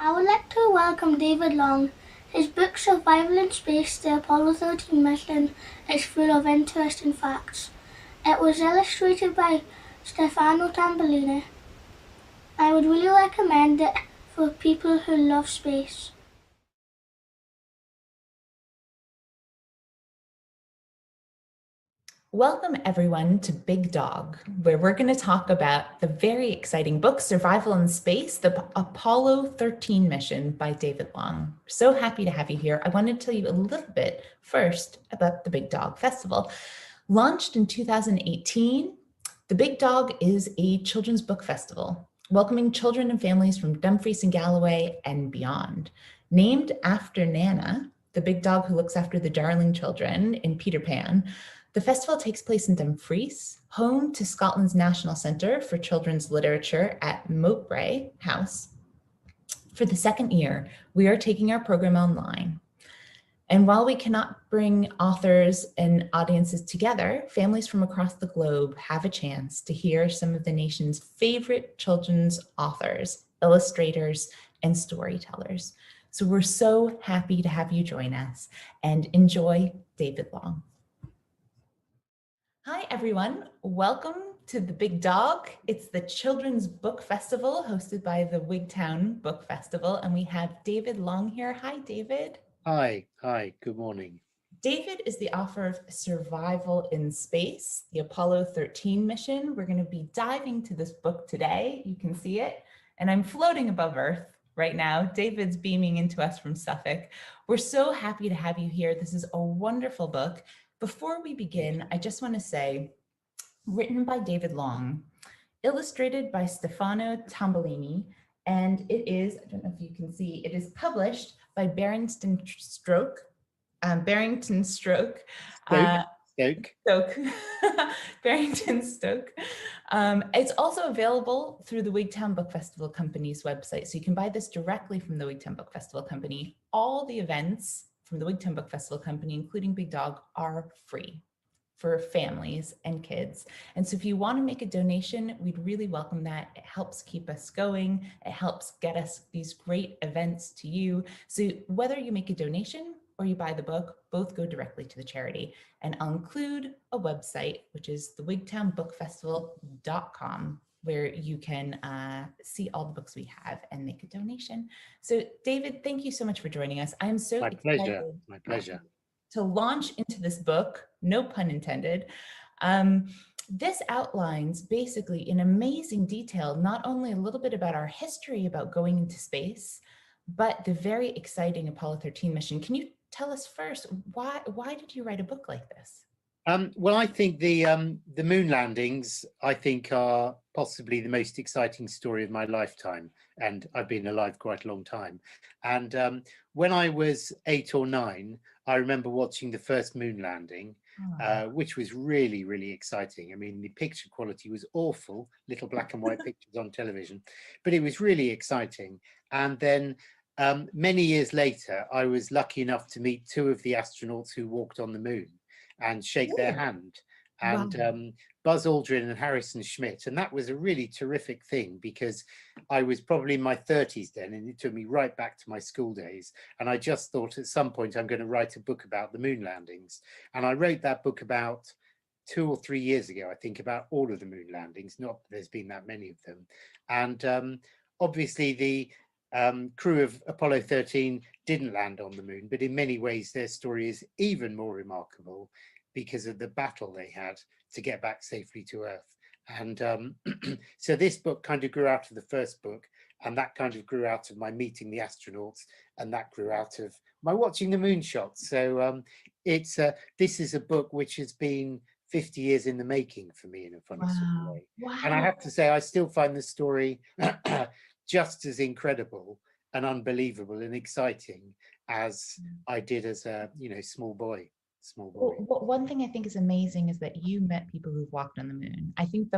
I would like to welcome David Long. His book Survival in Space, The Apollo 13 Mission is full of interesting facts. It was illustrated by Stefano Tambellini. I would really recommend it for people who love space. Welcome everyone to Big Dog, where we're going to talk about the very exciting book, Survival in Space, the Apollo 13 mission by David Long. So happy to have you here. I wanted to tell you a little bit first about the Big Dog Festival. Launched in 2018, the Big Dog is a children's book festival, welcoming children and families from Dumfries and Galloway and beyond. Named after Nana, the big dog who looks after the darling children in Peter Pan, the festival takes place in Dumfries, home to Scotland's National Centre for Children's Literature at Mowbray House. For the second year, we are taking our program online. And while we cannot bring authors and audiences together, families from across the globe have a chance to hear some of the nation's favorite children's authors, illustrators, and storytellers. So we're so happy to have you join us and enjoy David Long. Hi, everyone. Welcome to the Big Dog. It's the Children's Book Festival hosted by the Wigtown Book Festival. And we have David Long here. Hi, David. Hi, good morning. David is the author of Survival in Space, the Apollo 13 mission. We're going to be diving to this book today. You can see it. And I'm floating above Earth right now. David's beaming into us from Suffolk. We're so happy to have you here. This is a wonderful book. Before we begin, I just want to say, written by David Long, illustrated by Stefano Tambellini, and it is, I don't know if you can see, it is published by Barrington Stoke. Barrington Stoke. Barrington Stoke. It's also available through the Wigtown Book Festival Company's website. So you can buy this directly from the Wigtown Book Festival Company. All the events from the Wigtown Book Festival Company, including Big Dog, are free for families and kids. And so if you want to make a donation, we'd really welcome that. It helps keep us going. It helps get us these great events to you. So whether you make a donation or you buy the book, both go directly to the charity. And I'll include a website, which is the wigtownbookfestival.com, where you can see all the books we have and make a donation. So David, thank you so much for joining us. I'm so excited. My pleasure. To launch into this book, no pun intended. This outlines basically in amazing detail, not only a little bit about our history about going into space, but the very exciting Apollo 13 mission. Can you tell us first, why did you write a book like this? Well, I think the moon landings, I think, are possibly the most exciting story of my lifetime. And I've been alive quite a long time. And when I was 8 or 9, I remember watching the first moon landing, which was really, really exciting. I mean, the picture quality was awful, little black and white pictures on television, but it was really exciting. And then many years later, I was lucky enough to meet 2 of the astronauts who walked on the moon and shake their hand, and wow. Buzz Aldrin and Harrison Schmitt. And that was a really terrific thing, because I was probably in my 30s then, and it took me right back to my school days. And I just thought at some point I'm going to write a book about the moon landings. And I wrote that book about 2 or 3 years ago, I think, about all of the moon landings. Not that there's been that many of them. And obviously the crew of Apollo 13 didn't land on the moon, but in many ways their story is even more remarkable because of the battle they had to get back safely to Earth. And so this book kind of grew out of the first book, and that kind of grew out of my meeting the astronauts, and that grew out of my watching the moonshots. So this is a book which has been 50 years in the making for me, in a funny sort of way. Wow. And I have to say, I still find the story just as incredible and unbelievable and exciting as I did as a small boy. Well, one thing I think is amazing is that you met people who've walked on the moon. I think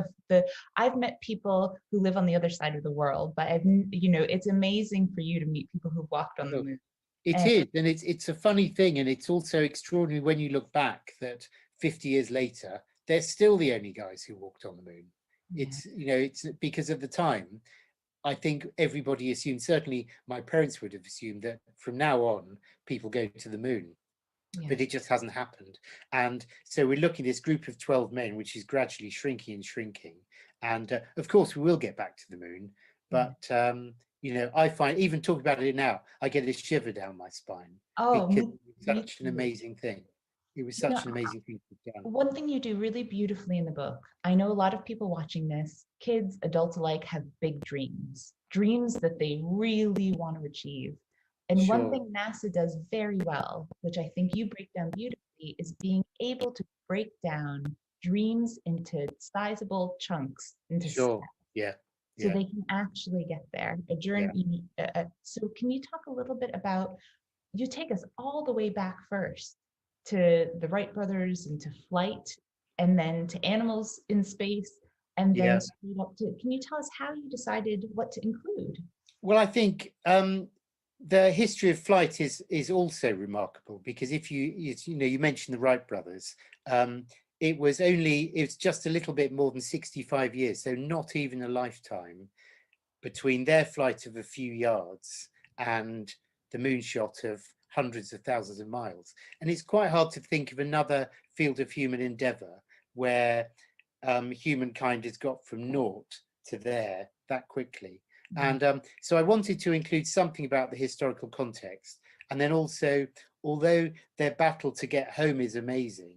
I've met people who live on the other side of the world, but it's amazing for you to meet people who've walked on the moon. It is, and it's a funny thing, and it's also extraordinary when you look back that 50 years later, they're still the only guys who walked on the moon. Yeah. It's because at the time, I think everybody assumed, certainly my parents would have assumed, that from now on people go to the moon. Yeah. But it just hasn't happened. And so we're looking at this group of 12 men, which is gradually shrinking and shrinking. And of course, we will get back to the moon. But, you know, I find, even talking about it now, I get a shiver down my spine. Oh, because it's me such an too. amazing thing. It was You know, such an amazing thing to be done. one thing you do really beautifully in the book, I know a lot of people watching this, kids, adults alike, have big dreams, dreams that they really want to achieve. And one Sure, thing NASA does very well, which I think you break down beautifully, is being able to break down dreams into sizable chunks, into steps, sure. Yeah, so yeah, they can actually get there. A yeah. journey. So can you talk a little bit about, you take us all the way back first to the Wright brothers and to flight, and then to animals in space, and then Yeah. straight up to, can you tell us how you decided what to include? Well, I think the history of flight is also remarkable, because if you know, you mentioned the Wright brothers. It's just a little bit more than 65 years, so not even a lifetime, between their flight of a few yards and the moonshot of hundreds of thousands of miles. And it's quite hard to think of another field of human endeavor where humankind has got from naught to there that quickly. And so I wanted to include something about the historical context. And then also, although their battle to get home is amazing,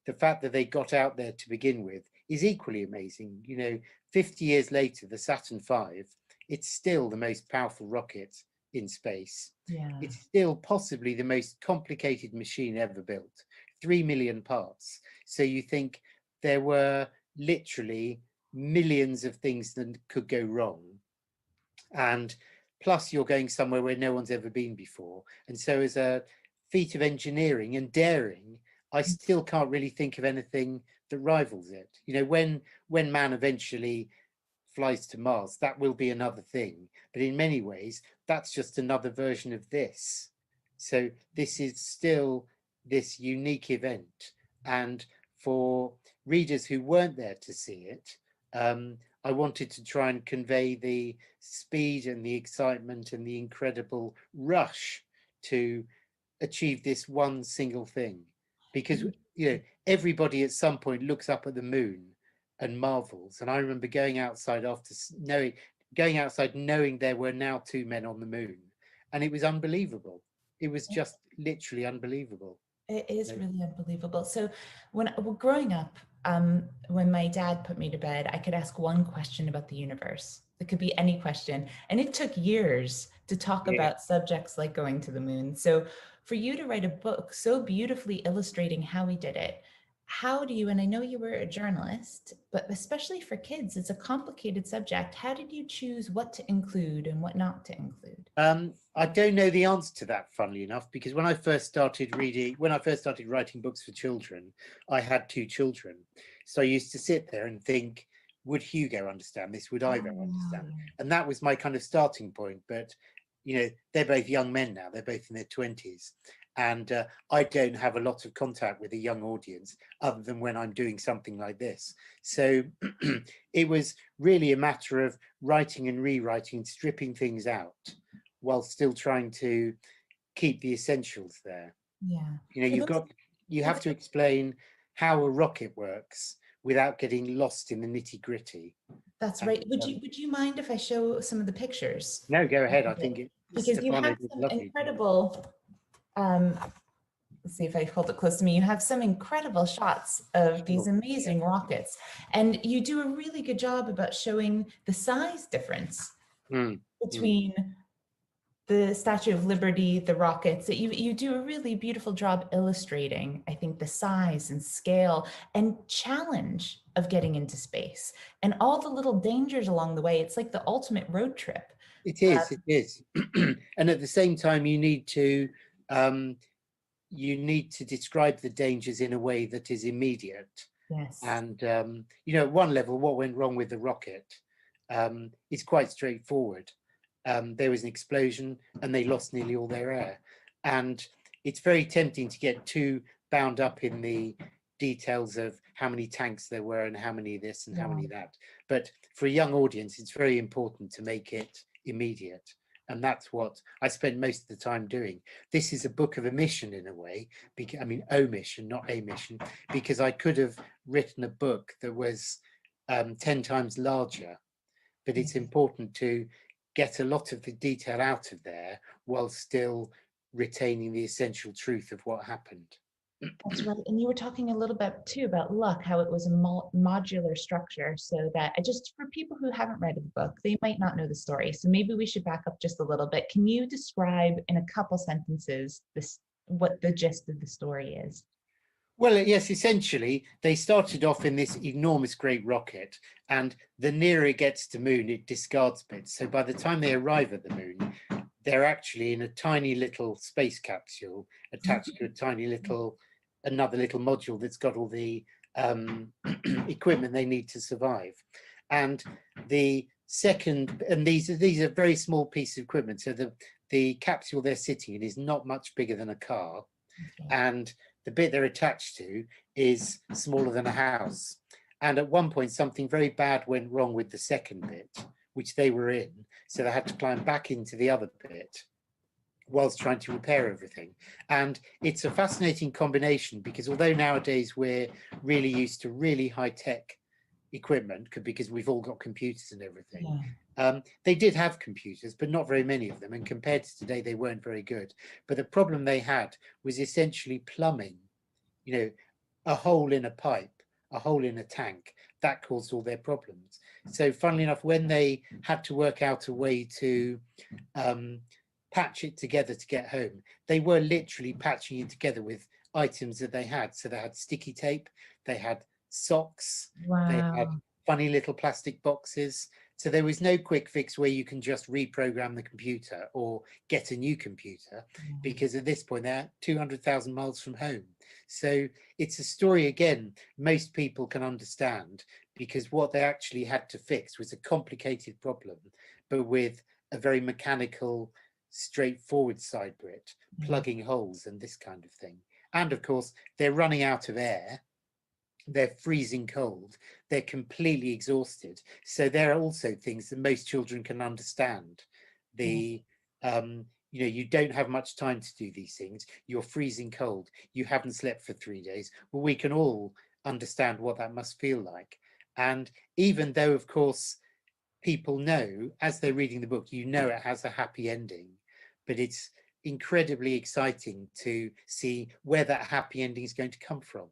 the fact that they got out there to begin with is equally amazing. You know, 50 years later, the Saturn V, it's still the most powerful rocket in space. Yeah. It's still possibly the most complicated machine ever built, 3 million parts. So you think there were literally millions of things that could go wrong. And plus you're going somewhere where no one's ever been before. And so as a feat of engineering and daring, I still can't really think of anything that rivals it. You know, when man eventually flies to Mars, that will be another thing. But in many ways, that's just another version of this. So this is still this unique event. And for readers who weren't there to see it, I wanted to try and convey the speed and the excitement and the incredible rush to achieve this one single thing. Because, you know, everybody at some point looks up at the moon and marvels. And I remember going outside knowing there were now 2 men on the moon, and it was unbelievable. It was just literally unbelievable. It is really unbelievable. So growing up, when my dad put me to bed, I could ask one question about the universe. It could be any question. And it took years to talk about subjects like going to the moon. So for you to write a book so beautifully illustrating how we did it, how do you, and I know you were a journalist, but especially for kids, it's a complicated subject. How did you choose what to include and what not to include? I don't know the answer to that, funnily enough, because when I first started writing books for children, I had 2 children. So I used to sit there and think, would Hugo understand this? Would Ivo understand? And that was my kind of starting point. But, you know, they're both young men now. They're both in their 20s. And I don't have a lot of contact with a young audience other than when I'm doing something like this. So it was really a matter of writing and rewriting, stripping things out, while still trying to keep the essentials there. Yeah. You know, you have to explain how a rocket works without getting lost in the nitty-gritty. That's right. Would you mind if I show some of the pictures? No, go ahead. I think because you have some incredible, let's see if I hold it close to me. You have some incredible shots of these amazing rockets, and you do a really good job about showing the size difference between the Statue of Liberty, the rockets. You do a really beautiful job illustrating, I think, the size and scale and challenge of getting into space and all the little dangers along the way. It's like the ultimate road trip. It is. And at the same time, you need to describe the dangers in a way that is immediate. Yes. And you know, at one level, what went wrong with the rocket is quite straightforward. There was an explosion and they lost nearly all their air. And it's very tempting to get too bound up in the details of how many tanks there were and how many this and how many that. But for a young audience, it's very important to make it immediate. And that's what I spent most of the time doing. This is a book of omission in a way, because, I mean, omission, not a mission, because I could have written a book that was 10 times larger, but it's important to get a lot of the detail out of there while still retaining the essential truth of what happened. That's right. And you were talking a little bit too about luck, how it was a modular structure, so that just for people who haven't read the book, they might not know the story. So maybe we should back up just a little bit. Can you describe in a couple sentences what the gist of the story is? Well, yes, essentially, they started off in this enormous great rocket, and the nearer it gets to moon, it discards bits. So by the time they arrive at the moon, they're actually in a tiny little space capsule attached to a tiny little, another little module that's got all the equipment they need to survive. And the second, and these are very small pieces of equipment. So the capsule they're sitting in is not much bigger than a car. Okay. And the bit they're attached to is smaller than a house. And at one point, something very bad went wrong with the second bit, which they were in. So they had to climb back into the other bit whilst trying to repair everything. And it's a fascinating combination, because although nowadays we're really used to really high-tech equipment, because we've all got computers and everything, they did have computers, but not very many of them. And compared to today, they weren't very good. But the problem they had was essentially plumbing, you know, a hole in a pipe, a hole in a tank. That caused all their problems. So funnily enough, when they had to work out a way to patch it together to get home, they were literally patching it together with items that they had. So they had sticky tape, they had socks, they had funny little plastic boxes. So there was no quick fix where you can just reprogram the computer or get a new computer, because at this point they're 200,000 miles from home. So it's a story, again, most people can understand, because what they actually had to fix was a complicated problem, but with a very mechanical, straightforward side bit, plugging holes and this kind of thing. And of course, they're running out of air. They're freezing cold, they're completely exhausted. So there are also things that most children can understand. You know, you don't have much time to do these things. You're freezing cold. You haven't slept for 3 days. Well, we can all understand what that must feel like. And even though, of course, people know, as they're reading the book, you know it has a happy ending, but it's incredibly exciting to see where that happy ending is going to come from.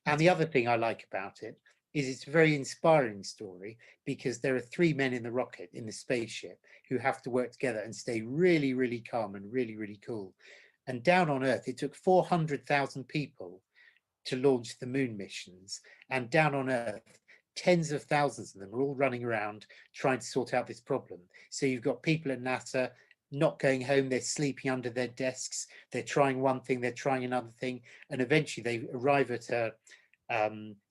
And the other thing I like about it is it's a very inspiring story, because there are 3 men in the rocket, in the spaceship, who have to work together and stay really, really calm and really, really cool. And down on Earth, it took 400,000 people to launch the moon missions. And down on Earth, tens of thousands of them are all running around trying to sort out this problem. So you've got people at NASA not going home, they're sleeping under their desks, they're trying one thing, they're trying another thing, and eventually they arrive at a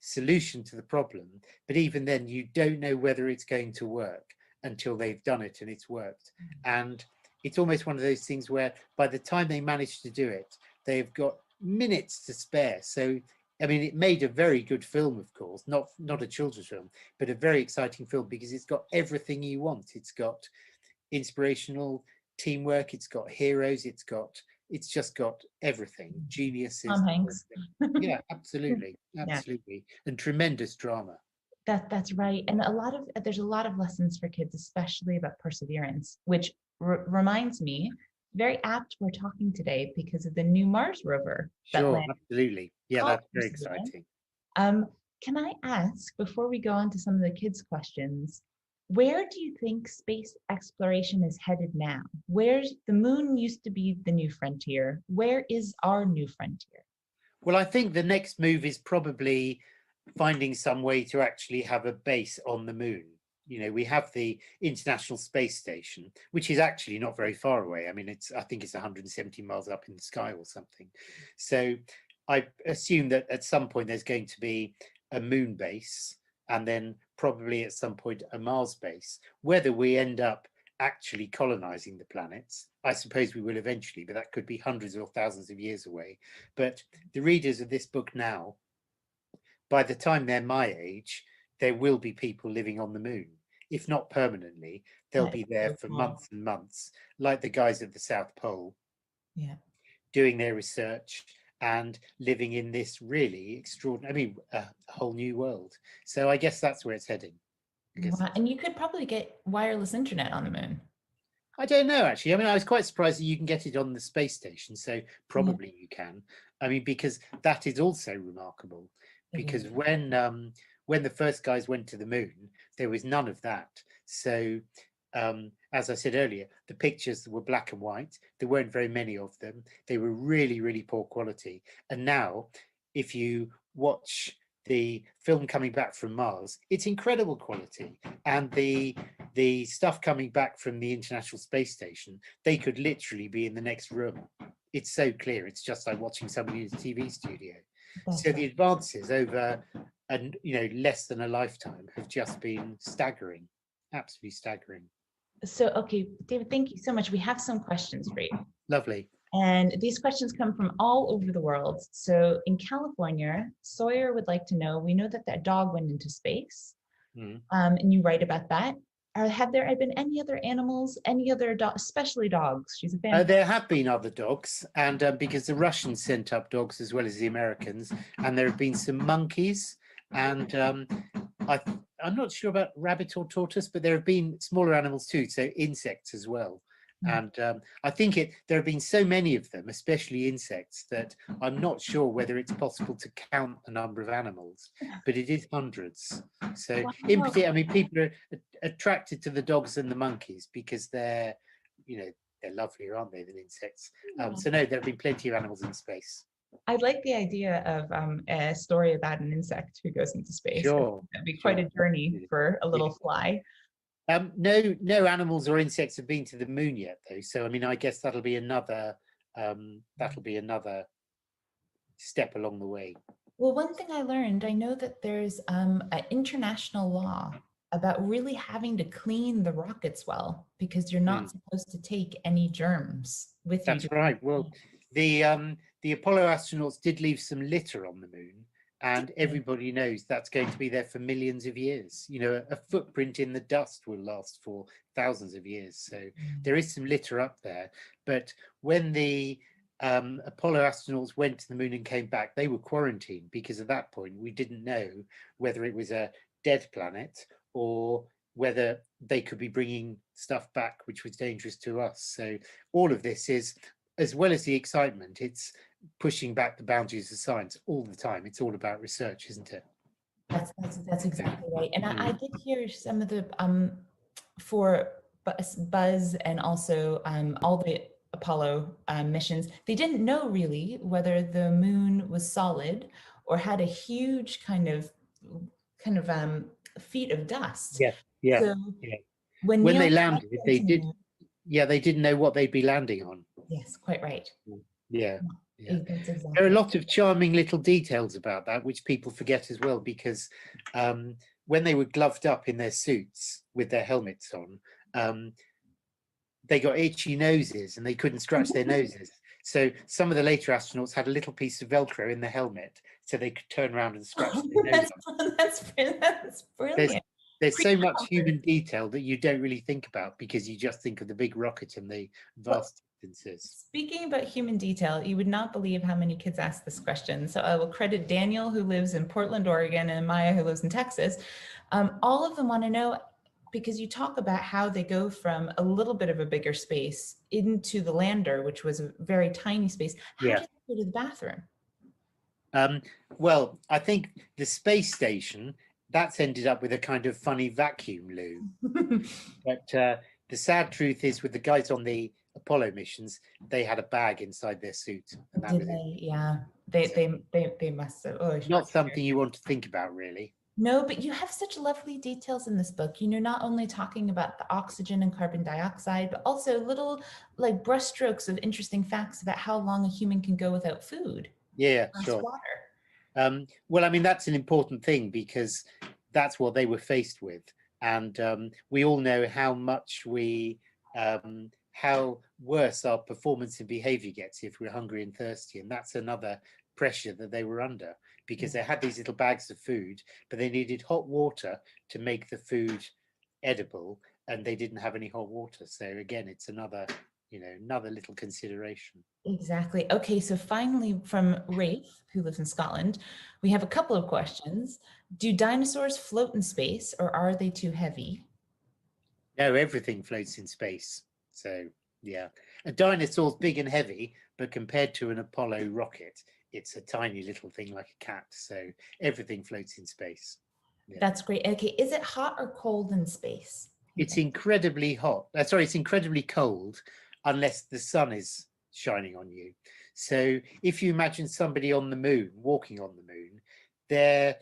solution to the problem. But even then, you don't know whether it's going to work until they've done it and it's worked. And it's almost one of those things where by the time they manage to do it, they've got minutes to spare. So I mean, it made a very good film, of course, not a children's film, but a very exciting film, because it's got everything you want. It's got inspirational teamwork, it's got heroes, it's just got everything. Geniuses. Tom Hanks. Yeah, absolutely, absolutely. Yeah. And tremendous drama. That's right. And there's a lot of lessons for kids, especially about perseverance, which reminds me, very apt we're talking today because of the new Mars rover. Sure, absolutely. Yeah, that's very exciting. Can I ask, before we go on to some of the kids' questions, where do you think space exploration is headed now? Where's the moon used to be the new frontier? Where is our new frontier? Well, I think the next move is probably finding some way to actually have a base on the moon. You know, we have the International Space Station, which is actually not very far away. I mean, I think it's 170 miles up in the sky or something. So I assume that at some point there's going to be a moon base, and then probably at some point a Mars base. Whether we end up actually colonizing the planets, I suppose we will eventually, but that could be hundreds or thousands of years away. But the readers of this book now by the time they're my age, there will be people living on the moon. If not permanently, they'll be there so for cool. months and months, like the guys at the South Pole, doing their research and living in this really extraordinary, I mean, a whole new world. So I guess that's where it's heading. Wow. And you could probably get wireless internet on the moon. I don't know, actually. I mean, I was quite surprised that you can get it on the space station, so probably you can. I mean, because that is also remarkable. Because when the first guys went to the moon, there was none of that. So, as I said earlier, the pictures were black and white. There weren't very many of them. They were really, really poor quality. And now, if you watch the film coming back from Mars, it's incredible quality. And the stuff coming back from the International Space Station, they could literally be in the next room. It's so clear. It's just like watching somebody in a TV studio. So the advances over, and less than a lifetime have just been staggering, absolutely staggering. So, okay, David, thank you so much. We have some questions for you. Lovely. And these questions come from all over the world. So in California, Sawyer would like to know, we know that that dog went into space, and you write about that. Have there been any other animals, any other dogs, especially dogs? She's a fan. There have been other dogs, and because the Russians sent up dogs as well as the Americans, and there have been some monkeys, and I'm not sure about rabbit or tortoise, but there have been smaller animals too, so insects as well. And I think there have been so many of them, especially insects, that I'm not sure whether it's possible to count the number of animals, but it is hundreds. So in particular, I mean, people are attracted to the dogs and the monkeys because they're lovelier, aren't they, than insects? So no, there have been plenty of animals in space. I like the idea of a story about an insect who goes into space. Sure. That'd be quite a journey for a little fly. No animals or insects have been to the moon yet, though. So I mean, I guess that'll be another step along the way. Well, one thing I learned, I know that there's an international law about really having to clean the rockets well, because you're not supposed to take any germs with you. That's right. Well, the Apollo astronauts did leave some litter on the moon, and everybody knows that's going to be there for millions of years. A footprint in the dust will last for thousands of years. So there is some litter up there. But when the Apollo astronauts went to the moon and came back, they were quarantined, because at that point we didn't know whether it was a dead planet or whether they could be bringing stuff back which was dangerous to us. So all of this is, as well as the excitement, it's pushing back the boundaries of science all the time. It's all about research, isn't it? That's exactly right. And I did hear some of the for Buzz and also all the Apollo missions, they didn't know really whether the moon was solid or had a huge kind of feet of dust. So when they landed, they didn't know what they'd be landing on. Yes, quite right. Yeah. That's exactly. There are a lot of charming little details about that which people forget as well, because when they were gloved up in their suits with their helmets on, they got itchy noses and they couldn't scratch their noses. So some of the later astronauts had a little piece of Velcro in the helmet so they could turn around and scratch their nose. That's brilliant. There's so much human detail that you don't really think about, because you just think of the big rocket and the vast distances. Speaking about human detail, you would not believe how many kids ask this question. So I will credit Daniel, who lives in Portland, Oregon, and Maya, who lives in Texas. All of them want to know, because you talk about how they go from a little bit of a bigger space into the lander, which was a very tiny space. How did they go to the bathroom? Well, I think the space station, that's ended up with a kind of funny vacuum loo. But the sad truth is, with the guys on the Apollo missions, they had a bag inside their suit. And that was it. Yeah, they must have. Oh, not something you want to think about, really. No, but you have such lovely details in this book. Not only talking about the oxygen and carbon dioxide, but also little like brushstrokes of interesting facts about how long a human can go without food. Yeah, sure. Water. Well, I mean, that's an important thing, because that's what they were faced with. And we all know how much how worse our performance and behavior gets if we're hungry and thirsty. And that's another pressure that they were under. because they had these little bags of food, but they needed hot water to make the food edible, and they didn't have any hot water. So again, it's another, another little consideration. Exactly. Okay, so finally from Rafe, who lives in Scotland, we have a couple of questions. Do dinosaurs float in space, or are they too heavy? No, everything floats in space. So yeah, a dinosaur's big and heavy, but compared to an Apollo rocket, it's a tiny little thing like a cat. So everything floats in space. Yeah. That's great. Okay, is it hot or cold in space? It's incredibly hot. Sorry, it's incredibly cold unless the sun is shining on you. So if you imagine somebody on the moon, walking on the moon, their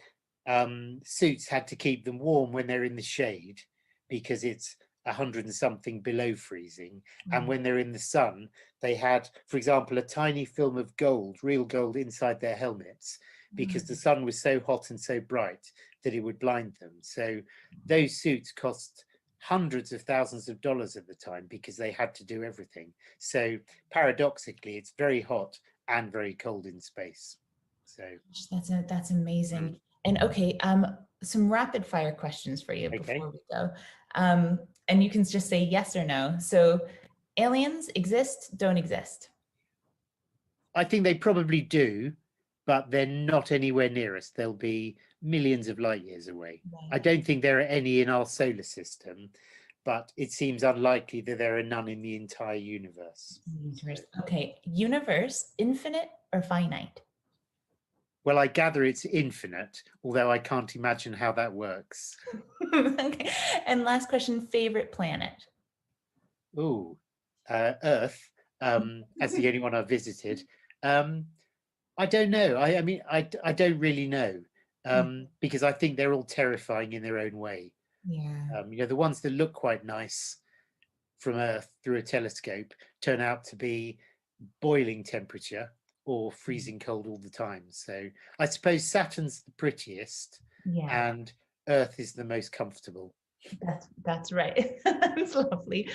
suits had to keep them warm when they're in the shade because it's 100 and something below freezing. And when they're in the sun, they had, for example, a tiny film of gold, real gold, inside their helmets because the sun was so hot and so bright that it would blind them. So those suits cost hundreds of thousands of dollars at the time because they had to do everything. So paradoxically, it's very hot and very cold in space. So that's amazing. And okay, some rapid fire questions for you before we go. And you can just say yes or no. So aliens exist, don't exist? I think they probably do, but they're not anywhere near us. They'll be millions of light years away. Right. I don't think there are any in our solar system, but it seems unlikely that there are none in the entire universe. Okay, universe, infinite or finite? Well, I gather it's infinite, although I can't imagine how that works. Okay. And last question, favorite planet? Oh, Earth, as the only one I've visited. I don't know. I mean, I don't really know, because I think they're all terrifying in their own way. Yeah. The ones that look quite nice from Earth through a telescope turn out to be boiling temperature or freezing cold all the time. So I suppose Saturn's the prettiest, and Earth is the most comfortable. That's right. That's lovely.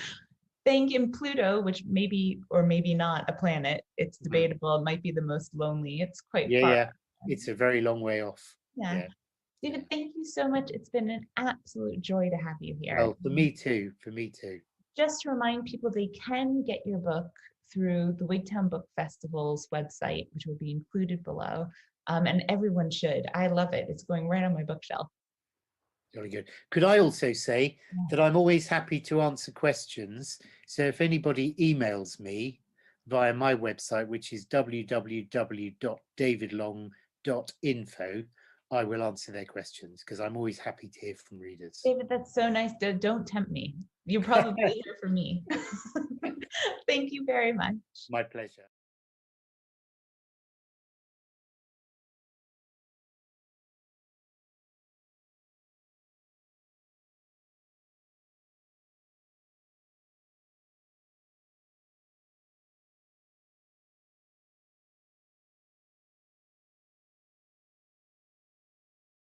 Thank you. And Pluto, which maybe or maybe not a planet, it's debatable. It might be the most lonely. It's quite far. Yeah, it's a very long way off. Yeah. David, thank you so much. It's been an absolute joy to have you here. Well, for me too. For me too. Just to remind people, they can get your book through the Wigtown Book Festival's website, which will be included below. And everyone should. I love it. It's going right on my bookshelf. Very good. Could I also say that I'm always happy to answer questions. So if anybody emails me via my website, which is www.davidlong.info, I will answer their questions because I'm always happy to hear from readers. David, that's so nice. Don't tempt me. You'll probably hear from me. Thank you very much. My pleasure.